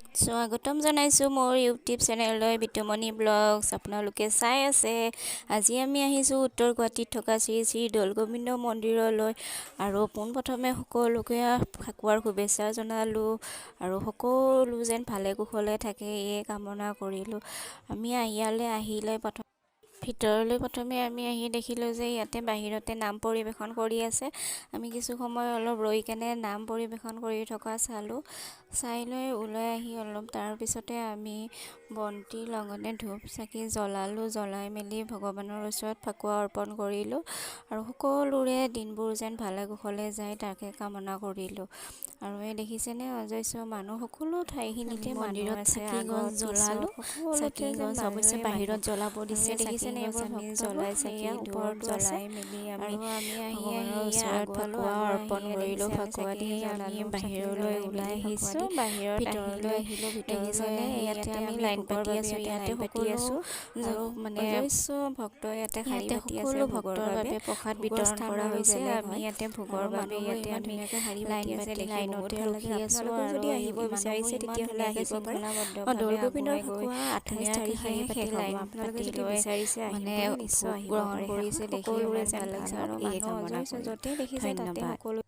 স্বাগতম জনাইছোঁ মোৰ ইউটিউব চেনেললৈ বিতুমণি ব্লগছ। আপোনালোকে চাই আছে। আজি আমি আহিছোঁ উত্তৰ গুৱাহাটীত থকা শ্ৰী শ্ৰী দৌলগোবিন্দ মন্দিৰলৈ। আৰু পোনপ্ৰথমে সকলোকে ফাকুৱাৰ শুভেচ্ছা জনালোঁ আৰু সকলো যেন ভালে কুশলে থাকে এয়ে কামনা কৰিলোঁ। আমি ইয়ালৈ আহিলে প্ৰথমে আমি আহি দেখিলোঁ যে ইয়াতে বাহিৰতে নাম পৰিৱেশন কৰি আছে। আমি কিছু সময় অলপ ৰৈ কেনে নাম পৰিৱেশন কৰি থকা চাই লৈ ওলাই আহি তাৰপিছতে আমি বন্তিৰ লগতে ধূপ চাকি জ্বলাই মেলি ভগৱানৰ ওচৰত ফাকুৱা অৰ্পণ কৰিলোঁ আৰু সকলোৰে দিনবোৰ যেন ভালে কুশলে যায় তাকে কামনা কৰিলোঁ। আৰু এই দেখিছেনে অজস্ৰ মানুহ সকলো ঠাইখিনিতে মন্দিৰত আছে। আগত জ্বলালোঁ চাকি গছ, অৱশ্যে বাহিৰত জ্বলাব দিছে। দেখিছেনে এইবোৰ আমি জ্বলাই চাকি ওপৰত জ্বলাই মেলি আমি ভগৱানৰ ওচৰত ফাকুৱা অৰ্পণ কৰিলোঁ। ফাকুৱা দি আমি বাহিৰলৈ ওলাই আহিছোঁ। ভিতৰলৈ আহিলোঁ। দেখিছেনে ইয়াতে আমি লাইন পাতি আছোঁ। ইয়াতে সকলো আৰু মানে ভক্ত ইয়াতে সকলো ভক্তৰ বাবে প্ৰসাদ বিতৰণ কৰা হৈছে। আমি ইয়াতে ভোগৰ বাবে ইয়াতে আমি লাইন পাতি লাইনতে ৰখি আছোঁ। আৰু যদি আহিব বিচাৰিছে তেতিয়াহ'লে আহিব পাৰে। দৌলগোবিন্দৰ ফাকুৱা 28 তাৰিখে শেষ হ'ব। আপোনালোকে যদি বিচাৰিছে মানে নিশ্চয় গ্ৰহণ কৰিছে। সকলোৰে যেন ভাল লাগিছে আৰু মানুহ অজস্ৰ য'তে দেখিছে তাতে সকলো